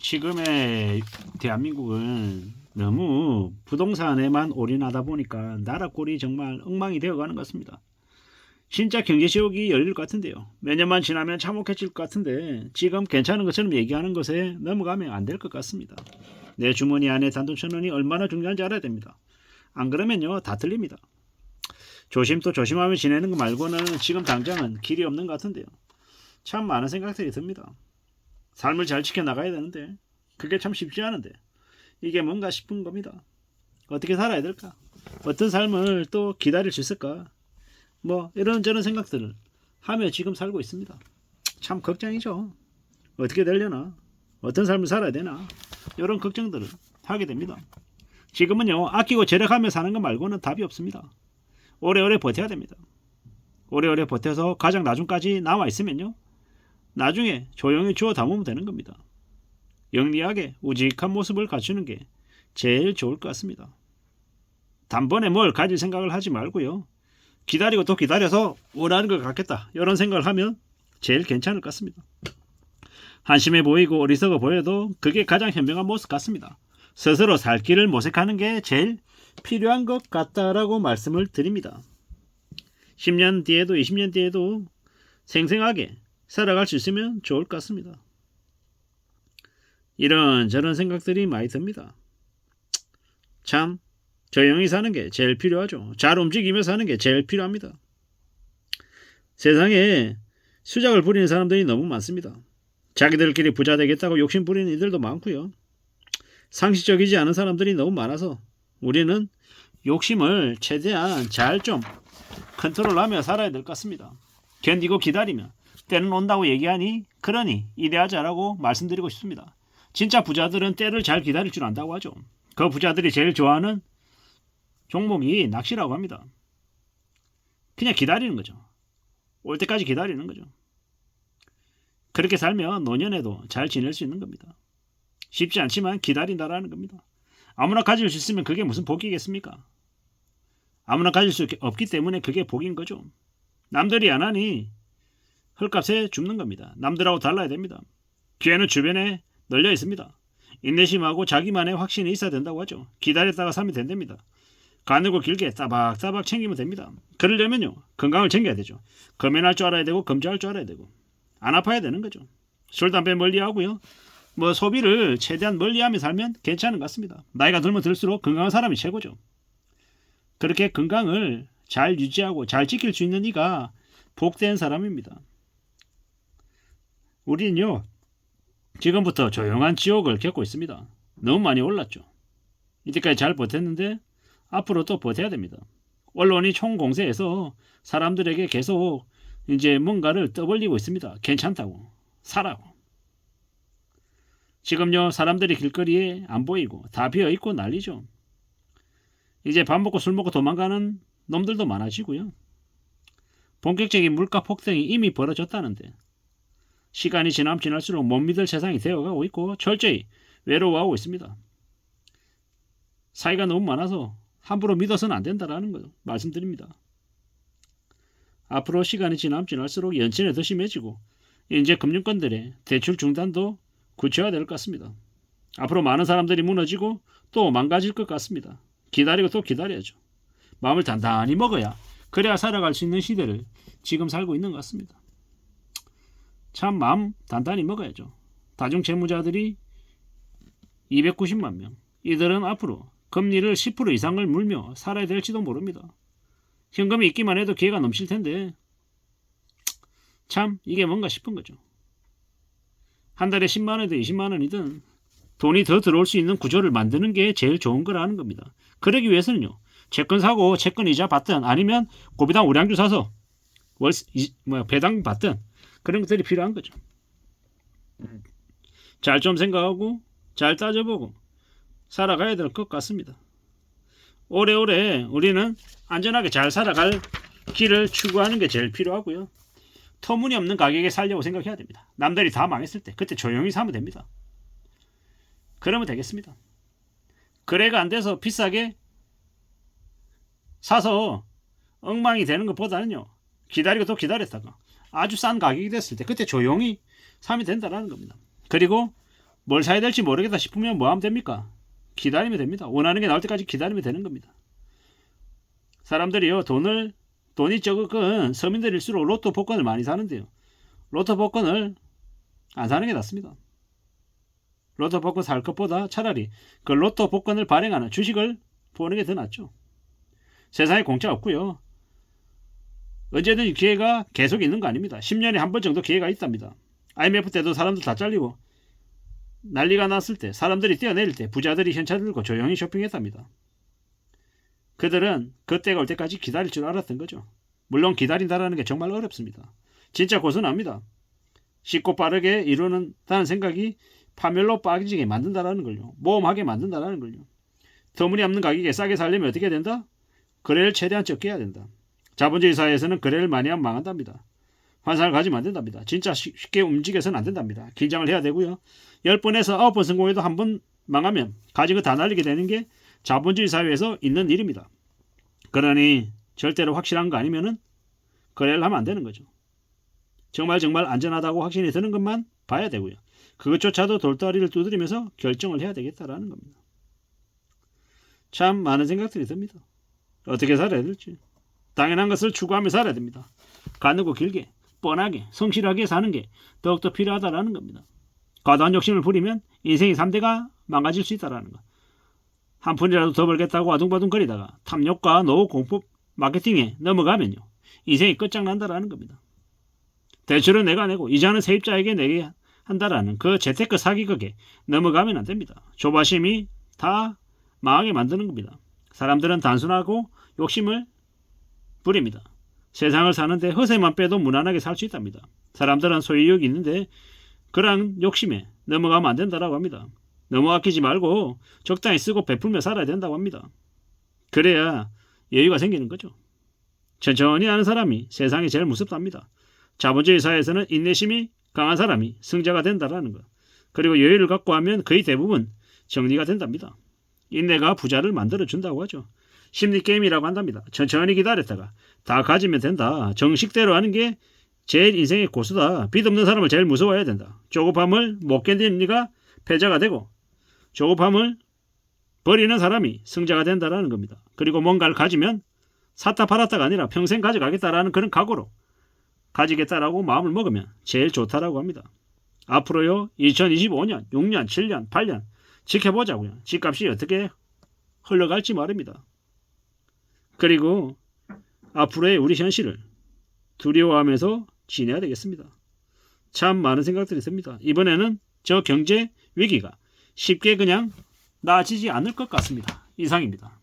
지금의 대한민국은 너무 부동산에만 올인하다 보니까 나라 꼴이 정말 엉망이 되어가는 것 같습니다. 진짜 경제지옥이 열릴 것 같은데요. 몇 년만 지나면 참혹해질 것 같은데 지금 괜찮은 것처럼 얘기하는 것에 넘어가면 안 될 것 같습니다. 내 주머니 안에 단돈 1,000원이 얼마나 중요한지 알아야 됩니다. 안 그러면요 다 틀립니다. 조심 또 조심하며 지내는 거 말고는 지금 당장은 길이 없는 것 같은데요. 참 많은 생각들이 듭니다. 삶을 잘 지켜나가야 되는데 그게 참 쉽지 않은데 이게 뭔가 싶은 겁니다. 어떻게 살아야 될까? 어떤 삶을 또 기다릴 수 있을까? 뭐 이런저런 생각들을 하며 지금 살고 있습니다. 참 걱정이죠. 어떻게 되려나? 어떤 삶을 살아야 되나? 이런 걱정들을 하게 됩니다. 지금은요 아끼고 절약하며 사는 것 말고는 답이 없습니다. 오래오래 버텨야 됩니다. 오래오래 버텨서 가장 나중까지 남아 있으면요 나중에 조용히 주워 담으면 되는 겁니다. 영리하게 우직한 모습을 갖추는 게 제일 좋을 것 같습니다. 단번에 뭘 가질 생각을 하지 말고요. 기다리고 또 기다려서 원하는 걸 갖겠다. 이런 생각을 하면 제일 괜찮을 것 같습니다. 한심해 보이고 어리석어 보여도 그게 가장 현명한 모습 같습니다. 스스로 살 길을 모색하는 게 제일 필요한 것 같다라고 말씀을 드립니다. 10년 뒤에도 20년 뒤에도 생생하게 살아갈 수 있으면 좋을 것 같습니다. 이런저런 생각들이 많이 듭니다. 참 조용히 사는 게 제일 필요하죠. 잘 움직이며 사는 게 제일 필요합니다. 세상에 수작을 부리는 사람들이 너무 많습니다. 자기들끼리 부자 되겠다고 욕심 부리는 이들도 많고요. 상식적이지 않은 사람들이 너무 많아서 우리는 욕심을 최대한 잘 좀 컨트롤하며 살아야 될 것 같습니다. 견디고 기다리며 때는 온다고 얘기하니 그러니 이래하자라고 말씀드리고 싶습니다. 진짜 부자들은 때를 잘 기다릴 줄 안다고 하죠. 그 부자들이 제일 좋아하는 종목이 낚시라고 합니다. 그냥 기다리는 거죠. 올 때까지 기다리는 거죠. 그렇게 살면 노년에도 잘 지낼 수 있는 겁니다. 쉽지 않지만 기다린다라는 겁니다. 아무나 가질 수 있으면 그게 무슨 복이겠습니까? 아무나 가질 수 없기 때문에 그게 복인 거죠. 남들이 안 하니 헐값에 죽는 겁니다. 남들하고 달라야 됩니다. 기회는 주변에 널려 있습니다. 인내심하고 자기만의 확신이 있어야 된다고 하죠. 기다렸다가 사면 된답니다. 가늘고 길게 따박따박 챙기면 됩니다. 그러려면요 건강을 챙겨야 되죠. 검연할 줄 알아야 되고 검조할 줄 알아야 되고 안 아파야 되는 거죠. 술, 담배 멀리하고요. 뭐 소비를 최대한 멀리하며 살면 괜찮은 것 같습니다. 나이가 들면 들수록 건강한 사람이 최고죠. 그렇게 건강을 잘 유지하고 잘 지킬 수 있는 이가 복된 사람입니다. 우리는요 지금부터 조용한 지옥을 겪고 있습니다. 너무 많이 올랐죠. 이때까지 잘 버텼는데 앞으로 또 버텨야 됩니다. 언론이 총공세해서 사람들에게 계속 이제 뭔가를 떠벌리고 있습니다. 괜찮다고 사라고. 지금요 사람들이 길거리에 안 보이고 다 비어있고 난리죠. 이제 밥 먹고 술 먹고 도망가는 놈들도 많아지고요. 본격적인 물가 폭등이 이미 벌어졌다는데 시간이 지나면 지날수록 못 믿을 세상이 되어가고 있고 철저히 외로워하고 있습니다. 사이가 너무 많아서 함부로 믿어서는 안 된다라는 거 말씀드립니다. 앞으로 시간이 지나면 지날수록 연체는 더 심해지고 이제 금융권들의 대출 중단도 구체화될 것 같습니다. 앞으로 많은 사람들이 무너지고 또 망가질 것 같습니다. 기다리고 또 기다려야죠. 마음을 단단히 먹어야 그래야 살아갈 수 있는 시대를 지금 살고 있는 것 같습니다. 참 마음 단단히 먹어야죠. 다중채무자들이 290만 명. 이들은 앞으로 금리를 10% 이상을 물며 살아야 될지도 모릅니다. 현금이 있기만 해도 기회가 넘칠 텐데 참 이게 뭔가 싶은 거죠. 한 달에 10만 원이든 20만 원이든 돈이 더 들어올 수 있는 구조를 만드는 게 제일 좋은 거라는 겁니다. 그러기 위해서는요. 채권 사고 채권 이자 받든 아니면 고비당 우량주 사서 배당 받든 그런 것들이 필요한 거죠. 잘 좀 생각하고 잘 따져보고 살아가야 될 것 같습니다. 오래오래 우리는 안전하게 잘 살아갈 길을 추구하는 게 제일 필요하고요. 터무니없는 가격에 살려고 생각해야 됩니다. 남들이 다 망했을 때 그때 조용히 사면 됩니다. 그러면 되겠습니다. 거래가 안 돼서 비싸게 사서 엉망이 되는 것보다는요. 기다리고 또 기다렸다가 아주 싼 가격이 됐을 때 그때 조용히 사면 된다는 겁니다. 그리고 뭘 사야 될지 모르겠다 싶으면 뭐 하면 됩니까? 기다리면 됩니다. 원하는 게 나올 때까지 기다리면 되는 겁니다. 사람들이요, 돈이 적은 서민들일수록 로또 복권을 많이 사는데요. 로또 복권을 안 사는 게 낫습니다. 로또 복권 살 것보다 차라리 그 로또 복권을 발행하는 주식을 보는 게 더 낫죠. 세상에 공짜 없고요. 언제든지 기회가 계속 있는 거 아닙니다. 10년에 한 번 정도 기회가 있답니다. IMF 때도 사람들 다 잘리고 난리가 났을 때, 사람들이 뛰어내릴 때 부자들이 현찰 들고 조용히 쇼핑했답니다. 그들은 그때가 올 때까지 기다릴 줄 알았던 거죠. 물론 기다린다는 게 정말 어렵습니다. 진짜 고순합니다. 쉽고 빠르게 이루는다는 생각이 파멸로 빠지게 만든다는 걸요. 모험하게 만든다는 걸요. 터무니없는 가격에 싸게 살려면 어떻게 된다? 거래를 최대한 적게 해야 된다. 자본주의 사회에서는 거래를 많이 하면 망한답니다. 환상을 가지면 안 된답니다. 진짜 쉽게 움직여서는 안 된답니다. 긴장을 해야 되고요. 10번에서 9번 성공해도 한 번 망하면 가진 거 다 날리게 되는 게 자본주의 사회에서 있는 일입니다. 그러니 절대로 확실한 거 아니면은 거래를 하면 안 되는 거죠. 정말 안전하다고 확신이 드는 것만 봐야 되고요. 그것조차도 돌다리를 두드리면서 결정을 해야 되겠다라는 겁니다. 참 많은 생각들이 듭니다. 어떻게 살아야 될지. 당연한 것을 추구하며 살아야 됩니다. 가늘고 길게, 뻔하게, 성실하게 사는 게 더욱더 필요하다라는 겁니다. 과도한 욕심을 부리면 인생의 3대가 망가질 수 있다라는 것. 한 푼이라도 더 벌겠다고 아둥바둥거리다가 탐욕과 노후 공포 마케팅에 넘어가면요. 인생이 끝장난다라는 겁니다. 대출은 내가 내고 이자는 세입자에게 내게 한다라는 그 재테크 사기극에 넘어가면 안 됩니다. 조바심이 다 망하게 만드는 겁니다. 사람들은 단순하고 욕심을 부립니다. 세상을 사는데 허세만 빼도 무난하게 살 수 있답니다. 사람들은 소유욕이 있는데 그런 욕심에 넘어가면 안 된다라고 합니다. 너무 아끼지 말고 적당히 쓰고 베풀며 살아야 된다고 합니다. 그래야 여유가 생기는 거죠. 천천히 하는 사람이 세상이 제일 무섭답니다. 자본주의 사회에서는 인내심이 강한 사람이 승자가 된다라는 것. 그리고 여유를 갖고 하면 거의 대부분 정리가 된답니다. 인내가 부자를 만들어준다고 하죠. 심리게임이라고 한답니다. 천천히 기다렸다가 다 가지면 된다. 정식대로 하는 게 제일 인생의 고수다. 빚 없는 사람을 제일 무서워해야 된다. 조급함을 못 견디는 네가 패자가 되고 조급함을 버리는 사람이 승자가 된다라는 겁니다. 그리고 뭔가를 가지면 샀다 팔았다가 아니라 평생 가져가겠다라는 그런 각오로 가지겠다라고 마음을 먹으면 제일 좋다라고 합니다. 앞으로요 2025년, 6년, 7년, 8년 지켜보자고요. 집값이 어떻게 흘러갈지 말입니다. 그리고 앞으로의 우리 현실을 두려워하면서 지내야 되겠습니다. 참 많은 생각들이 듭니다. 이번에는 저 경제 위기가 쉽게 그냥 나아지지 않을 것 같습니다. 이상입니다.